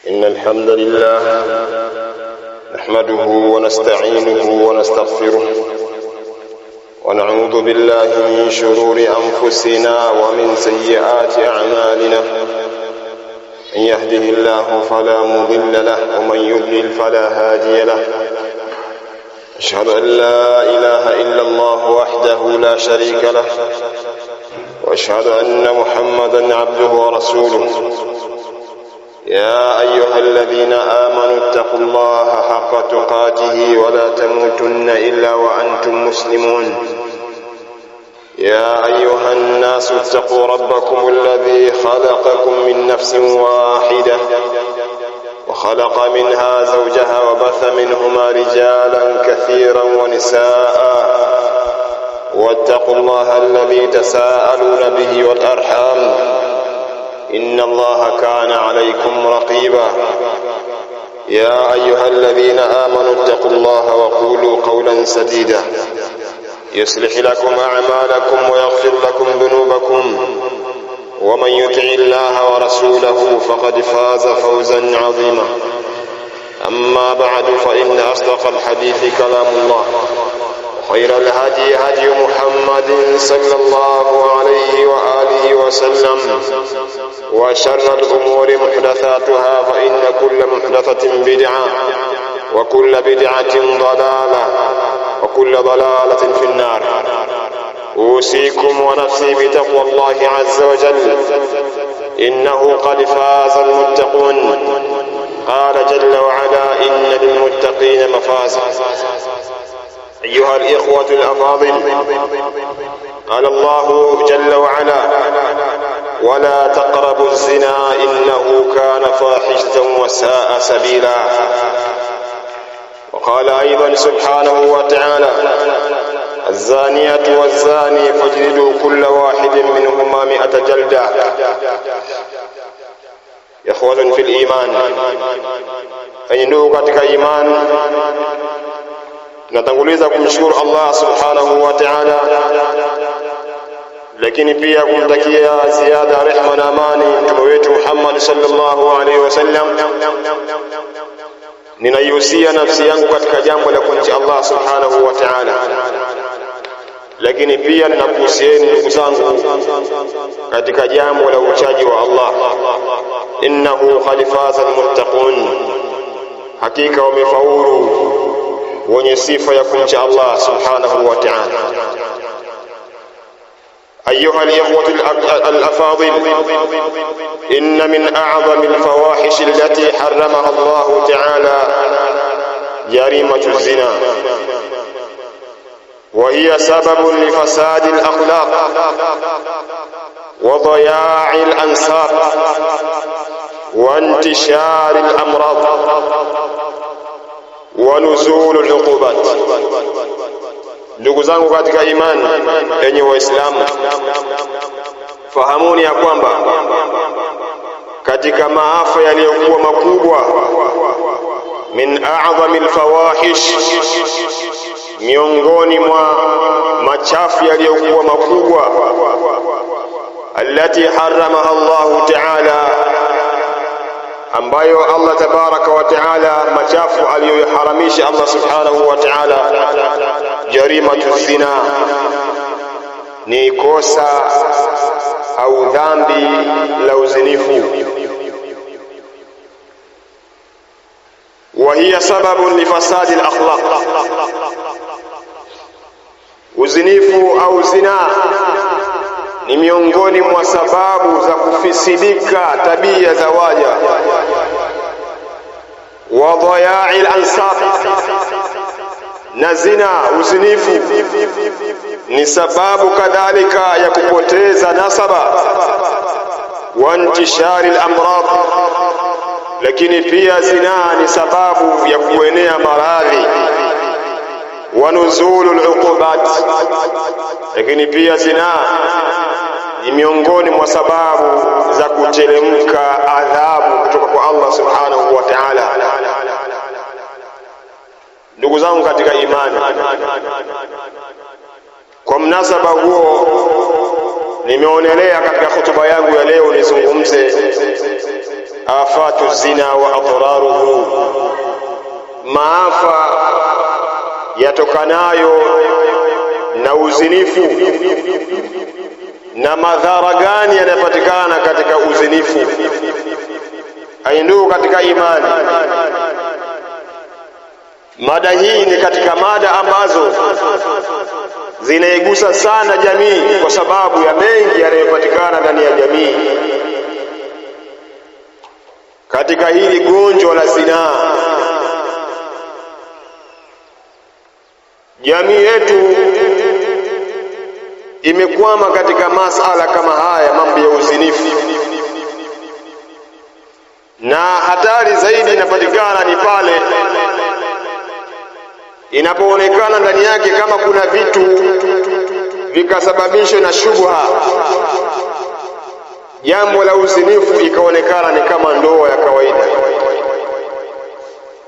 إن الحمد لله نحمده ونستعينه ونستغفره ونعوذ بالله من شرور أنفسنا ومن سيئات أعمالنا. من يهده الله فلا مضل له ومن يضلل فلا هادي له. أشهد أن لا إله إلا الله وحده لا شريك له، وأشهد أن محمدا عبده ورسوله. يا أيها الذين آمنوا اتقوا الله حق تقاته ولا تموتن إلا وأنتم مسلمون. يا أيها الناس اتقوا ربكم الذي خلقكم من نفس واحدة وخلق منها زوجها وبث منهما رجالا كثيرا ونساء، واتقوا الله الذي تساءلون به والأرحام إن الله كان عليكم رقيبا. يا أيها الذين آمنوا اتقوا الله وقولوا قولا سديدا يصلح لكم أعمالكم ويغفر لكم ذنوبكم، ومن يطع الله ورسوله فقد فاز فوزا عظيما. أما بعد، فإن أصدق الحديث كلام الله، خير الهدي هدي محمد صلى الله عليه وآله وسلم، وشر الأمور محدثاتها، فإن كل محدثة بدعة وكل بدعة ضلالة وكل ضلالة في النار. أوصيكم ونفسي بتقوى الله عز وجل، إنه قد فاز المتقون. قال جل وعلا: إن للمتقين مفازا. أيها الإخوة الأفاضل، قال الله جل وعلا: ولا تقربوا الزنا إنه كان فاحشة وساء سبيلا. وقال أيضا سبحانه وتعالى: الزانية والزاني فاجلدوا كل واحد منهما 100 جلدة. إخوة في الإيمان، أينو katika iman, natanguliza kumshukuru Allah subhanahu wa ta'ala, lakini pia kumtakia ziada rehema na amani mtume wetu Muhammad sallallahu alaihi wasallam. Ninaihusia nafsi yangu katika jambo la kumcha Allah subhanahu wa ta'ala, lakini pia ninakuhusieni ndugu zangu katika jambo la uchaji wa Allah. Innahu qad faza almuttaqun, hakika wamefaulu wenye sifa ya kumcha Allah subhanahu wa ta'ala. أيها الإخوة الأفاضل، إن من أعظم الفواحش التي حرمها الله تعالى جريمة الزنا، وهي سبب لفساد الأخلاق وضياع الأنساب وانتشار الأمراض ونزول العقوبات. Ndugu zangu katika imani, enyi Waislamu, fahamuni ya kwamba katika maafa yaliyokuwa makubwa, min a'zami alfawahish, miongoni mwa machafu yaliyokuwa makubwa, allati harramaha Allah ta'ala, ambayo Allah tabaraka wa ta'ala, machafu aliyoharamisha Allah subhanahu wa ta'ala, jarimatu zina, ni kosa au dhambi la uzinifu. Wa hiya sababun li fasadi al-akhlaq, uzinifu au zina ni miongoni mwa sababu za kufisidika tabia za waja. Wa dhaya'i al-ansab, na zina, uzinifu ni sababu kadhalika ya kupoteza nasaba. Wa intishari al-amrad, lakini pia zina ni sababu ya kuenea maradhi. Wa nuzulul uqubat, lakini pia zina ni miongoni mwa sababu za kuteremka adhabu kutoka kwa Allah subhanahu wa ta'ala. Ndugu zangu katika imani, kwa mnasaba huo nimeonelea katika hotuba yangu ya leo nizungumze afatu zina wa adraruhu, maafa yatokanayo na uzinifu na madhara gani yanapatikana katika uzinifu. Ndugu katika imani, mada hii ni katika mada ambazo zinaigusa sana jamii kwa sababu ya mengi yanayopatikana ndani ya jamii katika hili gonjwa la zinaa. Jamii yetu imekwama katika masala kama haya, mambo ya uzinifu, na hatari zaidi inapatikana ni pale inapoonekana ndani yake kama kuna vitu vikasababishwa na shubha. Jambo la uzinifu ikaonekana ni kama ndoa ya kawaida,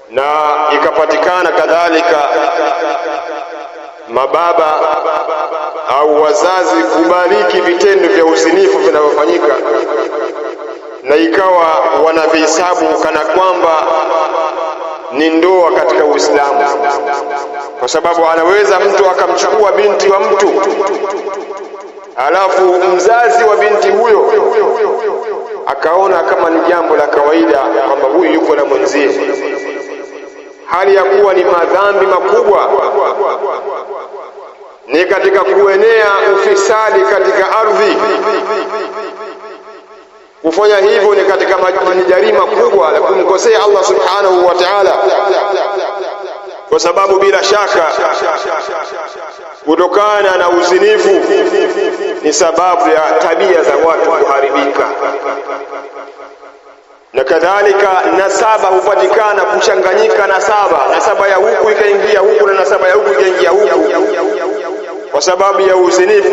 na ikapatikana kadhalika mababa au wazazi kubariki vitendo vya uzinifu vinavyofanyika, na ikawa wanavihesabu kana kwamba ni ndoa katika Uislamu, kwa sababu anaweza mtu akamchukua binti wa mtu alafu mzazi wa binti huyo akaona kama ni jambo la kawaida kwamba huyu yuko na mwenzie, hali ya kuwa ni madhambi makubwa, ni katika kuenea ufisadi katika ardhi. Kufanya hivyo ni katika jarima kubwa la kumkosea Allah subhanahu wa ta'ala, kwa sababu bila shaka kutokana na uzinifu ni sababu ya tabia za watu kuharibika, na kadhalika nasaba hupatikana kuchanganyika, nasaba ya huku ikaingia huku na nasaba ya huku ikaingia huku kwa sababu ya uzinifu,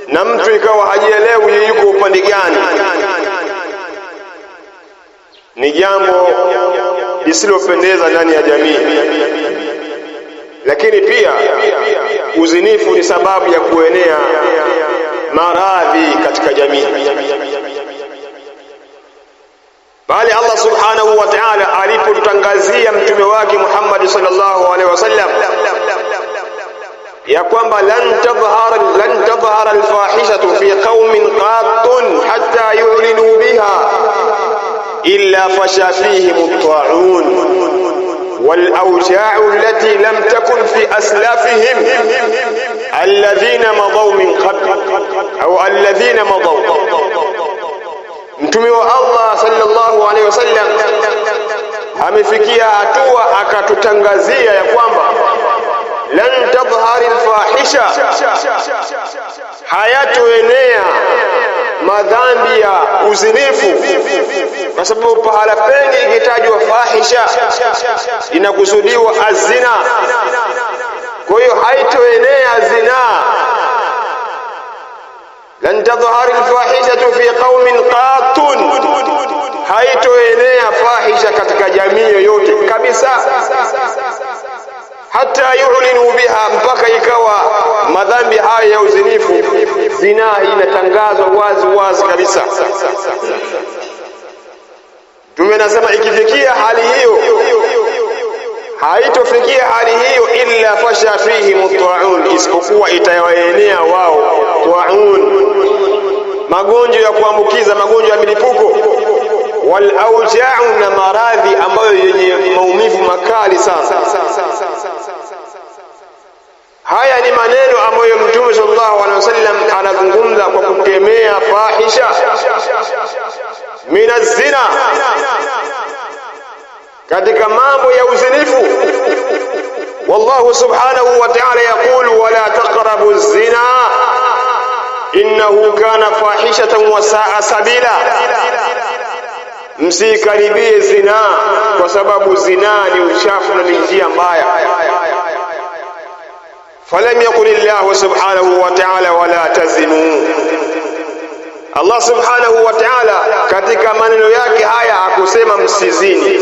na mtu ikawa hajielewi yuko upande gani. Ni jambo lisilopendeza ndani ya jamii. Lakini pia uzinifu ni sababu ya kuenea maradhi katika jamii. Bali Allah subhanahu wa ta'ala alipotangazia mtume wake Muhammad sallallahu alaihi wasallam ya kwamba lan tadhhara alfahishatu fi qaumin qattun hatta yu'linu biha illa fasha fihim at-ta'un والأوجاع التي لم تكن في أسلافهم الذين مضوا من قبل أو الذين مضوا. Mtume wa Allah sallallahu alaihi wasallam amefikia hatua akatutangazia ya kwamba lan tadhhari alfahisha, hayatoenea madhambi ya uzinifu, kwa sababu pahala pengi ikitajwa fahisha inakusudiwa azina. Kwa hiyo haitoenea zina. Lan tadhhari alfahishatu fi qaumin qattun, haitoenea fahisha katika jamii yoyote kabisa, hata yu'linu biha, mpaka ikawa madhambi haya ya uzinifu, zina inatangazwa wazi wazi kabisa. Tumenasema ikifikia hali hiyo, haitofikia hali hiyo illa fasha fihim at-ta'un, isipokuwa itawaenea wao ta'un, magonjwa ya kuambukiza, magonjwa ya milipuko, wal auja'u, na maradhi ambayo yenye maumivu makali sana. Haya ni maneno ambayo Mtume sallallahu alaihi wasallam anazungumza kwa kukemea fahisha minazina, katika mambo ya uzinifu. Wallahu subhanahu wa ta'ala yaqulu wala taqrabu az-zina innahu kana fahishatan wa sa'a sabila, msikaribie zina kwa sababu zina ni uchafu na ni njia mbaya. Falam yaqul Allah subhanahu wa ta'ala wala tazinu. Allah subhanahu wa ta'ala katika maneno yake haya hakusema msizini,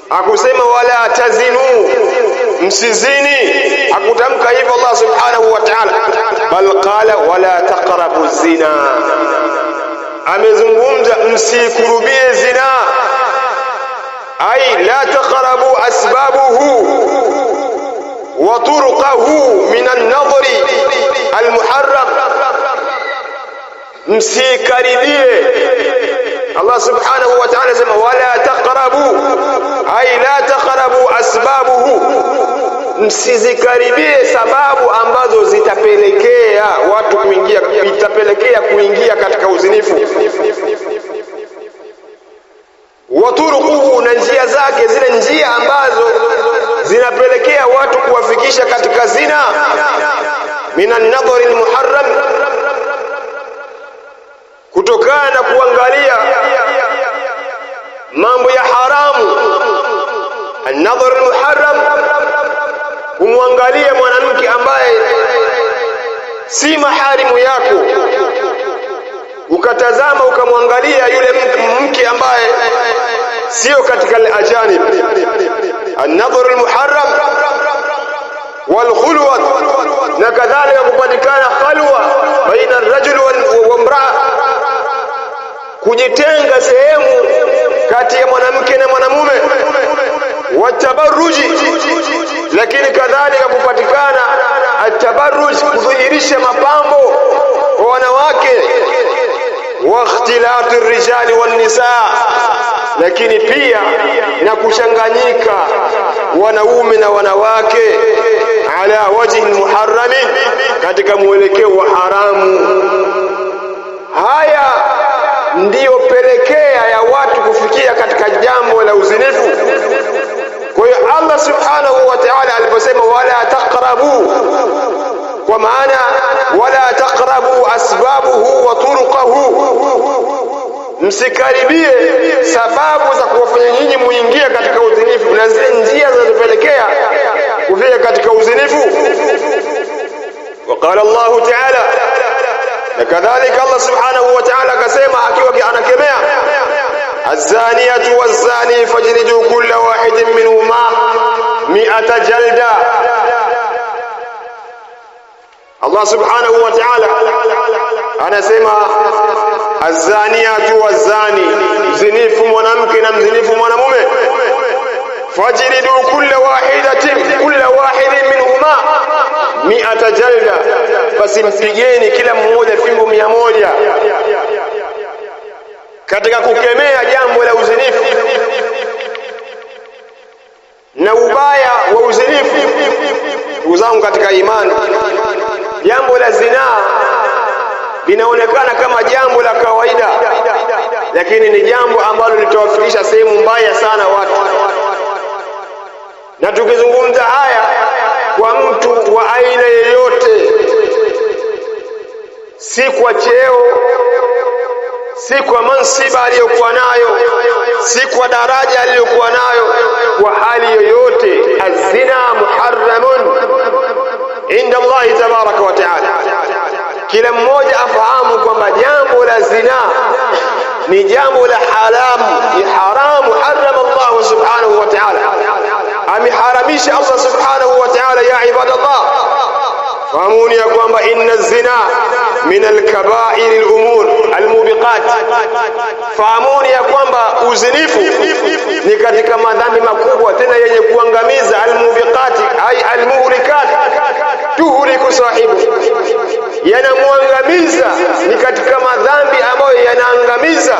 hakusema wala tazinu, msizini, hakutamka hivyo Allah subhanahu wa ta'ala, bal qala wala taqrabu zina. Amezungumza msikurubie zina, ay la taqrabu asbabuhu wa turqahu min an-nadhri al-muharram, msikaribie. Allah subhanahu wa ta'ala sema wala taqrabu, ay la taqrabu asbabuhu, msizikaribie sababu ambazo zitapelekea watu kuingia katika uzinifu. Waturukuhu, na njia zake, zile njia ambazo zinapelekea watu kuwafikisha katika zina. Minan nadhari almuharram, kutokana na kuangalia mambo ya haramu. An-nadhar almuharram, kumwangalia mwanamke ambaye si maharimu yako, ukatazama ukamwangalia yule mke ambaye sio katika al-ajanib. An-nadhar al-muharram wal khulwa, na kadhalika kupatikana khalwa baina ar-rajul wa imra'a, kujitenga sehemu kati ya mwanamke na mwanamume. Wa tabarruji, lakini kadhalika kupatikana at-tabarruj, kudhihirisha mapambo kwa wanawake. Wa ikhtilati ar-rijali wan-nisaa, lakini pia na kuchanganyika wanaume na wanawake. Ala wajhi muharrami, katika mwelekeo wa haramu. Haya ndiyo pelekea ya watu kufikia katika jambo la uzinifu. Kwa hiyo Allah subhanahu wa ta'ala aliposema wala taqrabu, kwa maana wala taqrabu asbabuhu wa turqahu, msikaribie sababu za kuwafanya nyinyi muingie katika uzinifu na zile njia zinazopelekea kufika katika uzinifu. Waqala Allah ta'ala, na kadhalika Allah subhanahu wa ta'ala akasema akiwa anakemea az-zaniyatu waz-zani fajlidu kulla wahidin minhuma 100 jalda. Allah subhanahu wa ta'ala anasema az-zaniyatu waz-zani, mzinifu mwanamke na mzinifu mwanamume, fajlidu kulla wahidin minhuma 100 jalda, basi mpigeni kila mmoja fimbo 100. Katika kukemea jambo la uzinifu na ubaya wa uzinifu, ndugu zangu katika imani, jambo la zinaa linaonekana kama jambo la kawaida, lakini ni jambo ambalo litawafikisha sehemu mbaya sana watu. Na tukizungumza haya kwa mtu wa aina yoyote, si kwa cheo, si kwa mansiba aliyokuwa nayo, si kwa daraja aliyokuwa nayo, kwa hali yoyote, az-zina muharramun inda Allah tabaraka wa taala. Kila mmoja afahamu kwamba jambo la zina ni jambo la haramu, ni haramu. Harama Allah subhanahu wa ta'ala, ameharamisha Allah subhanahu wa ta'ala. Ya ibadallah, fahamuni ya kwamba inna zina min al-kaba'ir al-umur al-mubiqat, fahamuni ya kwamba uzinifu ni katika madhambi makubwa tena yenye kuangamiza. Al-mubiqat ay al-muhlikat, tuhliku sahibu, yanamwangamiza. Ni katika madhambi ambayo yanaangamiza.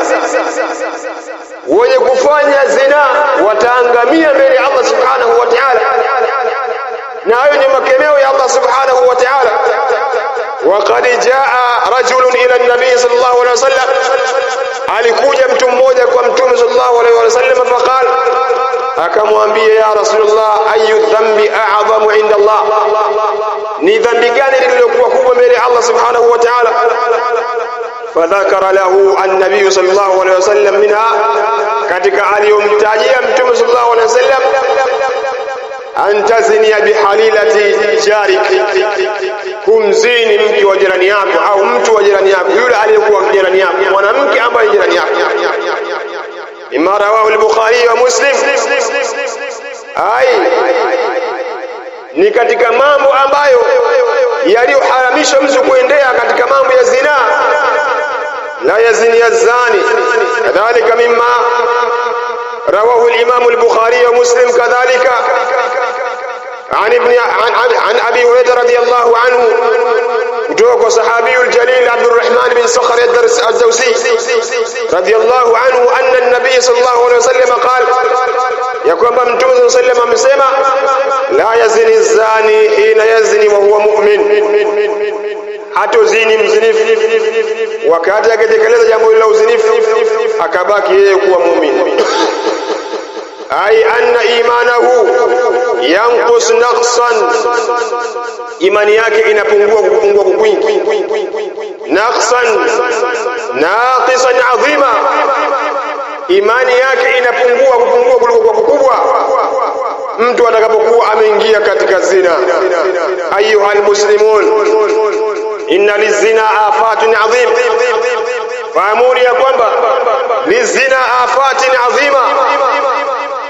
Wenye kufanya zina wataangamia mbele ya Allah subhanahu wa ta'ala, na hayo ni makemeo ya Allah subhanahu wa ta'ala. Waqad jaa rajulun ila an-nabi sallallahu alayhi wasallam, alikuja mtu mmoja kwa mtume sallallahu alayhi wasallam, faqala, akamwambia ya Rasulullah, ayu dhanbi a'zamu inda Allah, ni dhambi gani lililokuwa kubwa mbele ya Allah subhanahu wa ta'ala? Fadhakara lahu an-nabiy sallallahu alayhi wasallam minha, katika aliyomtajia mtume sallallahu alayhi wasallam, antazinia bihalilati jarik, kumzini mke wa jirani yako au mtu wa jirani yako, yule aliyekuwa jirani yako, mwanamke ambaye jirani yako. Imma rawahu al-Bukhari wa Muslim. Ni katika mambo ambayo yaliyoharamishwa mtu kuendea katika mambo ya zina. لا يزني الزاني. كذلك مما رواه الإمام البخاري ومسلم كذلك عن أبي هريرة رضي الله عنه وجوك صحابي الجليل عبد الرحمن بن صخر الدوسي رضي الله عنه أن النبي صلى الله عليه وسلم قال يقول ممتوم صلى الله عليه وسلم مسيما لا يزني الزاني حين يزني وهو مؤمن. hatozini mzinifu wakati akitekeleza jambo la uzinifu akabaki yeye kuwa muumini. Ai anna imanahu yanqus naqsan, imani yake inapungua kupungua kwingi. Naqsan naqisan adhima, imani yake inapungua kupungua kuliko kukubwa mtu atakapokuwa ameingia katika zina. Ayuhal muslimun, inna lizina afatun adhim, fahamuni ya kwamba lizina afatin adhima,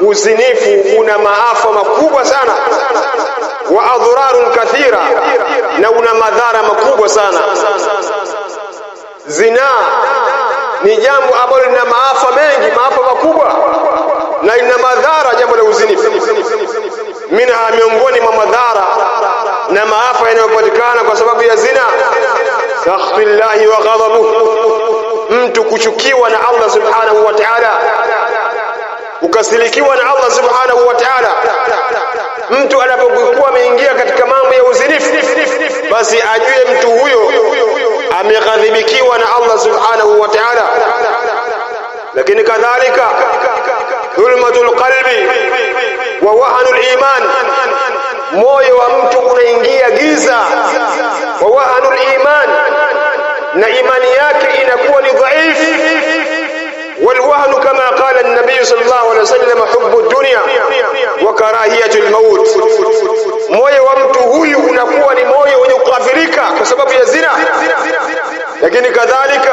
uzinifu una maafa makubwa sana. Wa adhrarun kathira, na una madhara makubwa sana. Zina ni jambo ambalo lina maafa mengi, maafa makubwa, na ina madhara jambo la uzinifu. Minha, miongoni mwa madhara na maafa yanayopatikana kwa sababu ya zina, sakhtullahi wa ghadabuhu, mtu kuchukiwa na Allah subhanahu wa ta'ala, ukasilikiwa na Allah subhanahu wa ta'ala. Mtu anapokuwa ameingia katika mambo ya uzinifu, basi ajue mtu huyo ameghadhibikiwa na Allah subhanahu wa ta'ala. Lakini kadhalika dhulmatul qalbi wa wahanul iman, moyo wa mtu unaingia giza. Wa wahanul iman, na imani yake inakuwa ni dhaifu. والوهن كما قال النبي صلى الله عليه وسلم حب الدنيا وكراهية الموت. moyo wa mtu huyu unakuwa ni moyo wenye kukafirika kwa sababu ya zina. Lakini kadhalika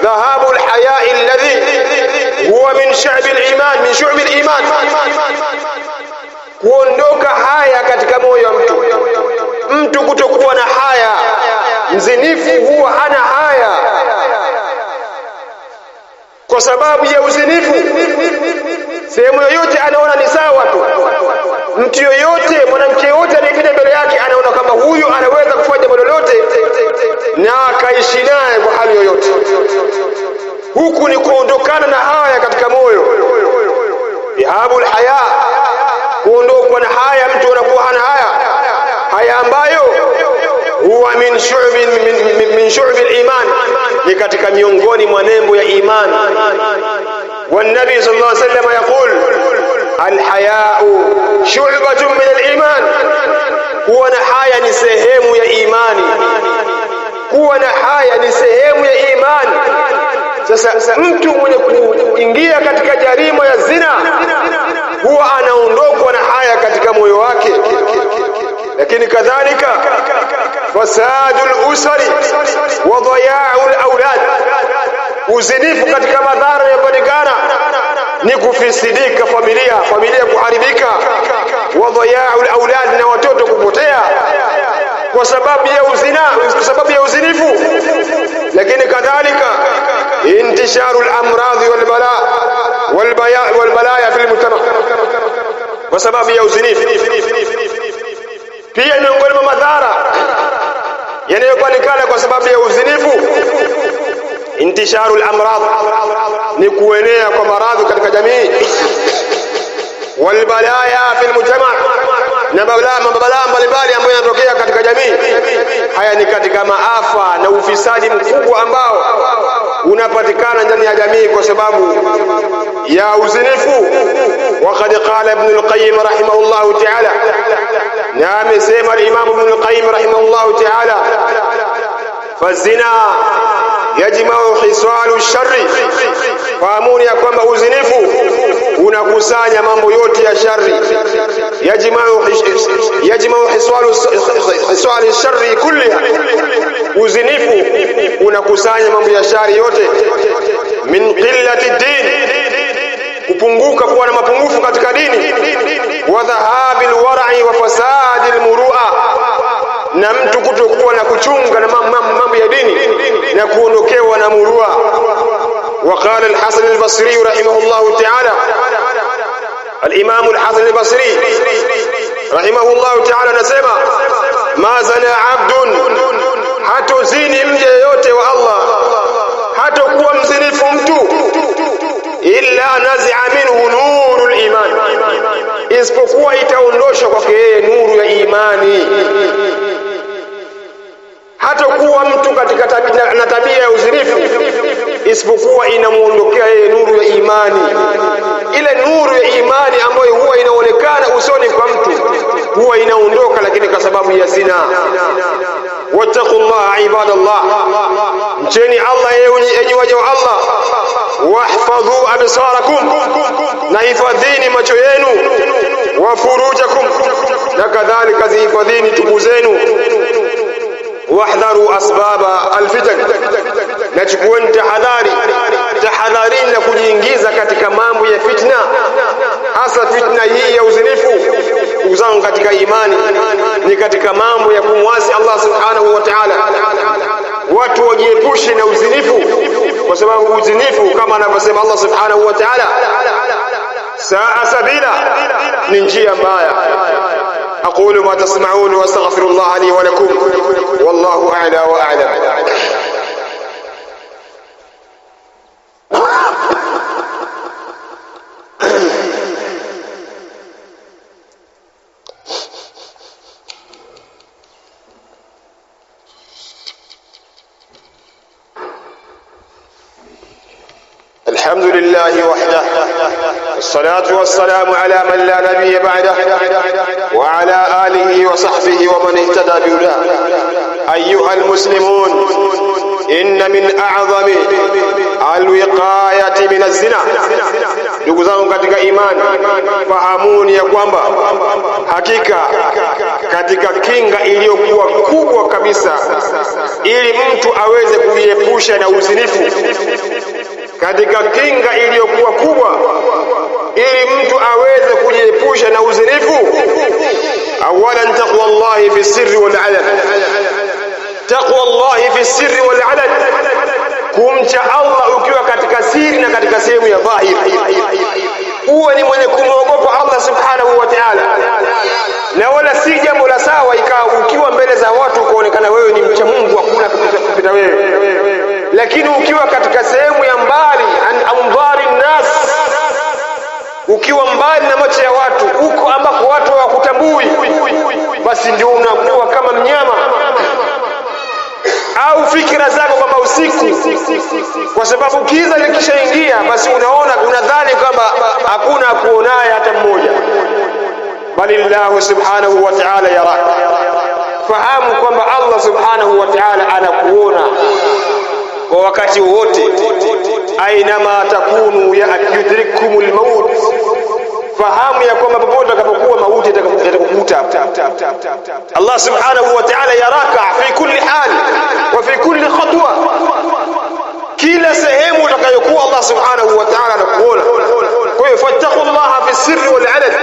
dhahabu alhaya alladhi huwa min sha'b aliman, min shu'b aliman, kuondoka haya katika moyo wa mtu. Mtu kutokuwa na haya, mzinifu huwa hana haya kwa sababu ya uzinifu. Sehemu yoyote anaona ni sawa tu. Mtu yoyote, mwanamke yoyote anayepita mbele yake anaona kama huyu anaweza kufanya jambo lolote na akaishi naye kwa hali yoyote. Huku ni kuondokana na haya katika moyo. Dhahabul haya, kuondokwa na haya, mtu anakuwa hana haya. Haya ambayo huwa min shu'b al-iman, ni katika miongoni mwa nembo ya imani. والنبي صلى الله عليه وسلم يقول الحياء شعبة من الإيمان, kuwa na haya ni sehemu ya imani. Kuwa na haya ni sehemu ya imani. Sasa mtu mwenye kuingia katika jarima ya zina huwa anaondokwa na haya katika moyo wake. Lakini kadhalika fasadul usari wa dhaya'ul aulad, uzinifu katika madhara yanayopatikana ni kufisidika familia kuharibika. Wa dhaya'ul aulad, na watoto kupotea kwa sababu ya uzina, kwa sababu ya uzinifu. Lakini kadhalika intisharul amradhi wal balaya fil mujtama, kwa sababu ya uzinifu. Pia miongoni mwa madhara yanayopatikana kwa sababu ya uzinifu, intisharul amrad, ni kuenea kwa maradhi katika jamii. Wal balaya fil mujtama, na mabalaa mbalimbali ambayo yanatokea katika jamii. Haya ni katika maafa na ufisadi mkubwa ambao unapatikana ndani ya jamii kwa sababu ya uzinifu. Waqad qala Ibn al-Qayyim rahimahullahu ta'ala, na amesema al-Imam Ibn al-Qayyim rahimahullahu ta'ala, fazina yajma'u hisalu sharri, fahamuni ya kwamba uzinifu unakusanya mambo yote ya shari. Yajma'u hisalu sharri kulliha, uzinifu unakusanya mambo ya shari yote. Min qillati din, kupunguka, kuwa na mapungufu katika dini. Wa dhahabil war'i wa fasadil muru'a, na mtu kutokuwa na kuchunga na mambo ya dini na kuondokewa na murua. وقال الحسن البصري رحمه الله تعالى، الإمام الحسن البصري رحمه الله تعالى نسمع: ما زنى عبد، hatozini mja yote wa Allah, hatakuwa mzinifu mtu, illa nazi'a minhu nurul iman, isipokuwa itaondoshwa kwake yeye nuru ya imani. Hatakuwa mtu katika tabia ya uzinifu isipokuwa inamuondokea yeye nuru ya imani. Ile nuru ya imani ambayo huwa inaonekana usoni kwa mtu huwa inaondoka, lakini kwa sababu ya zina. Wattaqullaha ibadallah, mcheni Allah enyi waja wa Allah. Wahfadhu absarakum, na hifadhini macho yenu. Wa furujakum, na kadhalika zihifadhini tupu zenu. Wahdharu asbaba alfitan, na chukueni tahadharini na kujiingiza katika mambo ya fitna, hasa fitna hii ya uzinifu. Uzangu katika imani ni katika mambo ya kumwasi Allah subhanahu wa ta'ala. Watu wajiepushe na uzinifu, kwa sababu uzinifu kama anavyosema Allah subhanahu wa ta'ala, saa sabila, ni njia mbaya. أقول ما تسمعون وأستغفر الله لي ولكم، والله أعلى وأعلم. الحمد لله وحده، والصلاة والسلام على من لا نبي بعده، وعلى آله وصحبه ومن اهتدى بهداه. أيها المسلمون، إن من أعظم الوقاية من الزنا. Ndugu zangu katika imani, fahamuni ya kwamba hakika katika kinga iliyokuwa kubwa kabisa ili mtu aweze kujiepusha na uzinifu, katika kinga iliyokuwa kubwa ili mtu aweze kujiepusha na uzinifu, awalan taqwallahi fi sirri wal alad. Taqwallahi fi sirri wal alad, kumcha Allah ukiwa katika siri na katika sehemu ya dhahiri. Uwe ni mwenye kumwogopa Allah subhanahu wa ta'ala, na wala si jambo la sawa ikawa ukiwa mbele za watu kuonekana wewe ni mcha Mungu, hakuna kupita wewe, lakini ukiwa katika sehemu ya mbali, anzari nas, ukiwa mbali na macho ya watu, uko ambako watu hawakutambui, basi ndio unakuwa kama mnyama. Au fikira zako kwamba usiku, kwa sababu giza likishaingia, basi unadhani kwamba hakuna kuonaye hata mmoja, bali Allah subhanahu wa ta'ala yarak. Fahamu kwamba Allah subhanahu wa ta'ala anakuona kwa wakati wote. Ainama takunu yudrikumul maut, fahamu ya kwamba popote utakapokuwa mauti yatakukuta. Allah subhanahu wa ta'ala yaraka fi kulli hal wa fi kulli khatwa, kila sehemu utakayokuwa Allah subhanahu wa ta'ala anakuona. Kwa hiyo fattaqullaha fi sirri wal alad,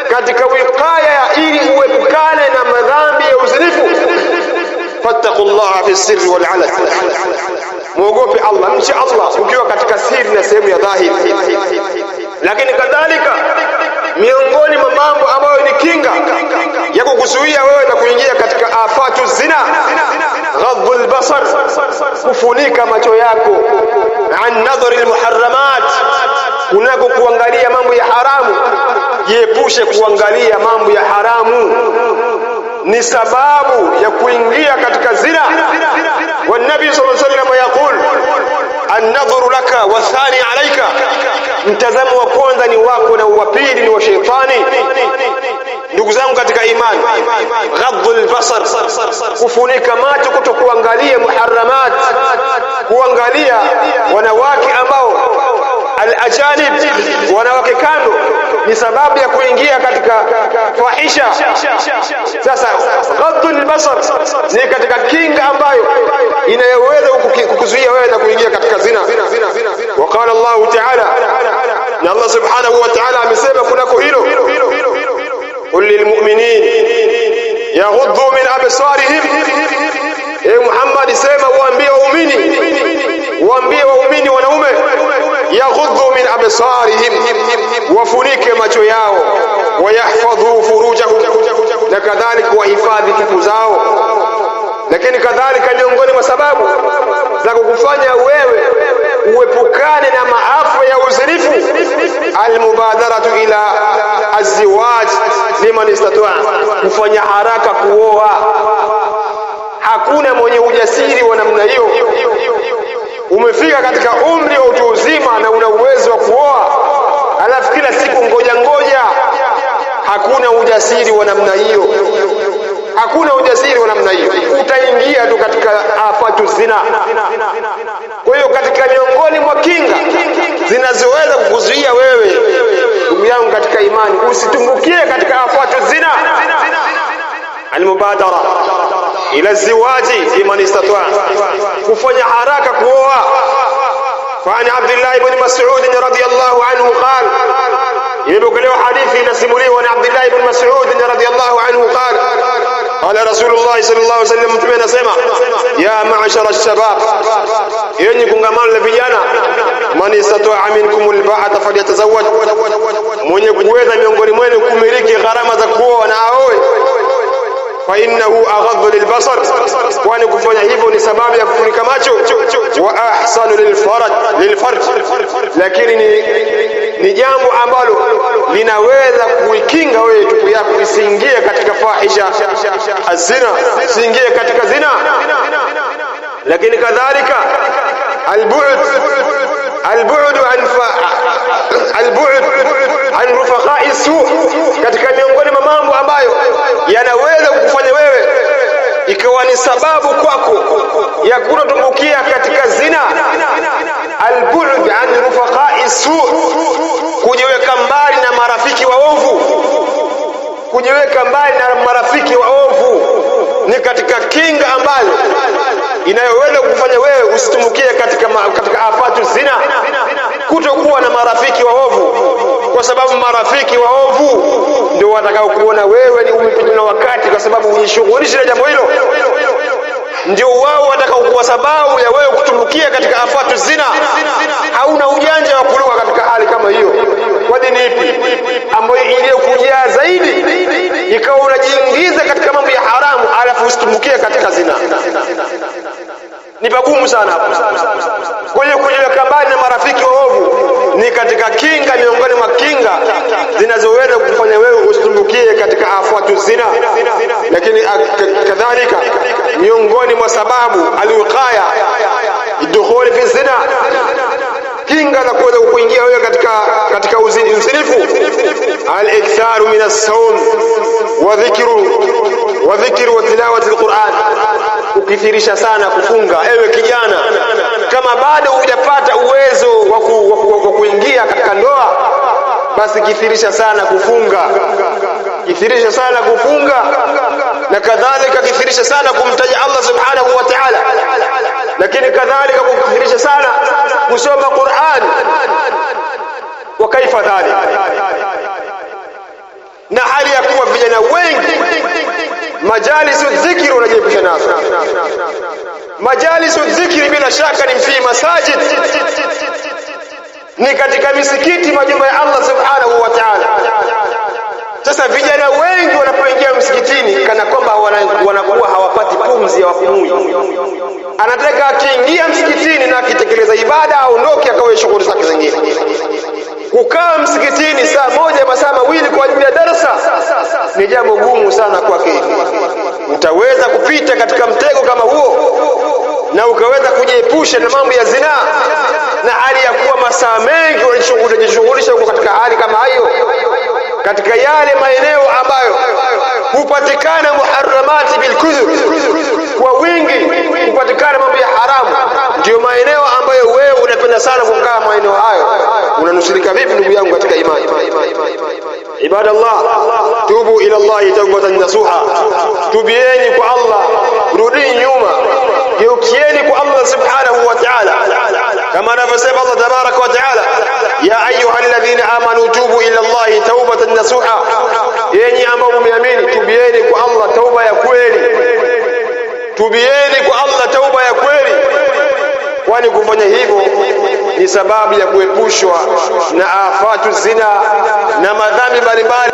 katika wiqaya ili uepukane na madhambi ya uzinifu. Fattaqullaha fi sirri wal alad, muogope Allah, mche Allah ukiwa katika siri na sehemu ya dhahiri. Lakini kadhalika miongoni mwa mambo ambayo ni kinga ya kukuzuia wewe na kuingia katika afatu zina, ghadhul basar, kufunika macho yako, an nadhari almuharramat, kunako kuangalia mambo ya haramu. Jiepushe kuangalia mambo ya haramu, ni sababu ya kuingia katika zina. Wa Nabii sallallahu alayhi wasallam yaqul, an-nadhru laka wa thani alayka, mtazamo wa kwanza ni wako na wa pili ni wa shetani. Ndugu zangu katika imani, ghadhul basar, kufunika macho, kutokuangalia muharramat, kuangalia wanawake ambao al-ajanib, wanawake kando, ni sababu ya kuingia katika fahisha. Sasa ghadhul basar ni katika kinga ambayo inayoweza kukuzuia wewe na kuingia katika zina. Waqala Allah ta'ala, na Allah subhanahu wa ta'ala amesema kunako hilo, qul lil mu'minin yaghuddu min absarihim, Muhammad sema waambie waumini wanaume, yaghuddu min absarihim, wafunike macho yao, wayahfadhu furujahum, na kadhalika wahifadhi tupu zao. Lakini kadhalika miongoni mwa sababu za kukufanya wewe uepukane na maafa ya uzinifu, almubadaratu ila azziwaj liman istata'a, kufanya haraka kuoa. Hakuna mwenye ujasiri wa namna hiyo. Umefika katika umri wa utu uzima na una uwezo wa kuoa, alafu kila siku ngoja, hakuna ujasiri wa namna hiyo. Hakuna ujasiri wa namna hiyo, utaingia tu katika afatu zina. Kwa hiyo katika miongoni mwa kinga zinazoweza kukuzuia wewe, ndugu yangu katika imani, usitumbukie katika afatu zina, almubadara ila ziwaji liman istata'a, kufanya haraka kuoa. فعن عبد الله بن مسعود رضي الله عنه قال، يبقى حديث نسموليه عن عبد الله بن مسعود رضي الله عنه قال، قال رسول الله صلى الله عليه وسلم متمنى سمع، يا معشر الشباب، yenyi kongamano la vijana, man istata'a minkum alba'ata falyatazawwaj, mwenye kuweza miongoni mwenu kumiliki gharama za kuoa na aoe. Fa innahu aghaddu lilbasar, kwani kufanya hivyo ni sababu ya kufunika macho, wa ahsanu lilfarj, lakini ni jambo ambalo linaweza kuikinga wewe tupu yako isiingie katika fahisha azina, isiingie katika zina. Lakini kadhalika البعد عن رفقاء السوء, katika miongoni mwa mambo ambayo yanaweza kukufanya wewe ikawa ni sababu kwako ya kutotumbukia katika zina, البعد عن رفقاء السوء, kujiweka mbali na marafiki waovu. Kujiweka mbali na marafiki waovu ni katika kinga ambayo inayoweza kufanya wewe usitumbukie katika afatu zina, kutokuwa na marafiki waovu, kwa sababu marafiki waovu ndio watakao kuona wewe ni umepitwa na wakati, kwa sababu unishughulisha na jambo hilo. Ndio wao watakao kuwa sababu ya wewe kutumbukia katika afatu zina. Hauna ujanja wa kuloa katika hali kama hiyo. Kwa dini ipi ambayo iliyokujaa zaidi ikawa unajiingiza katika mambo ya haramu alafu usitumbukie katika zina? Ni pagumu sana hapo. Kwa hiyo kujiweka mbali na marafiki waovu ni katika kinga miongoni mwa kinga zinazoweza kufanya wewe usitumbukie katika afatu zina. Lakini kadhalika miongoni mwa sababu alwiqaya dukhuli fi zina, kinga za kuweza kuingia wewe katika uzinifu, al-iktharu min as-sawm wa dhikru wa tilawati al-Qur'an, ukithirisha sana kufunga. Ewe kijana, kama bado hujapata uwezo wa kuingia katika ndoa, basi kithirisha sana kufunga, kithirisha sana kufunga, na kadhalika kithirisha sana kumtaja Allah subhanahu wa ta'ala. Lakini kadhalika kukithirisha sana kusoma Qur'an. Wa kaifa dhalik, na hali ya kuwa vijana wengi majalisu dhikri wanajiepusha nazo. Majalisu dhikri bila shaka ni fi masajid, ni katika misikiti, majumba ya Allah subhanahu wa ta'ala. Sasa vijana wengi wanapoingia msikitini kana kwamba wanakuwa hawapati pumzi ya wapumui. Anataka akiingia msikitini na akitekeleza ibada aondoke akawe shughuli zake zingine. Kukaa msikitini saa moja masaa mawili kwa ajili ya darasa ni jambo gumu sana kwake. Utaweza kupita katika mtego kama huo na ukaweza kujiepusha na mambo ya zina, na hali ya kuwa masaa mengi unajishughulisha huko katika hali kama hiyo, katika yale maeneo ambayo hupatikana muharramati bilkudhur, kwa wingi hupatikana mambo ya haramu. Ndio maeneo ambayo wewe unapenda sana kukaa maeneo hayo. Unanusurika vipi ndugu yangu katika imani? Ibadallah, tubu ila Allah tawbatan nasuha, tubieni kwa Allah, rudini nyuma, geukieni kwa Allah subhanahu wa ta'ala, kama anavyosema Allah tabaraka wa ta'ala, ya ayyuhalladhina amanu tubu ila Allah tawbatan nasuha, yenyi ambao mmeamini tubieni kwa Allah tauba ya kweli. tubieni kwa Allah tauba ya kweli, kwani kufanya hivyo ni sababu ya kuepushwa na afatu zina na madhambi mbalimbali.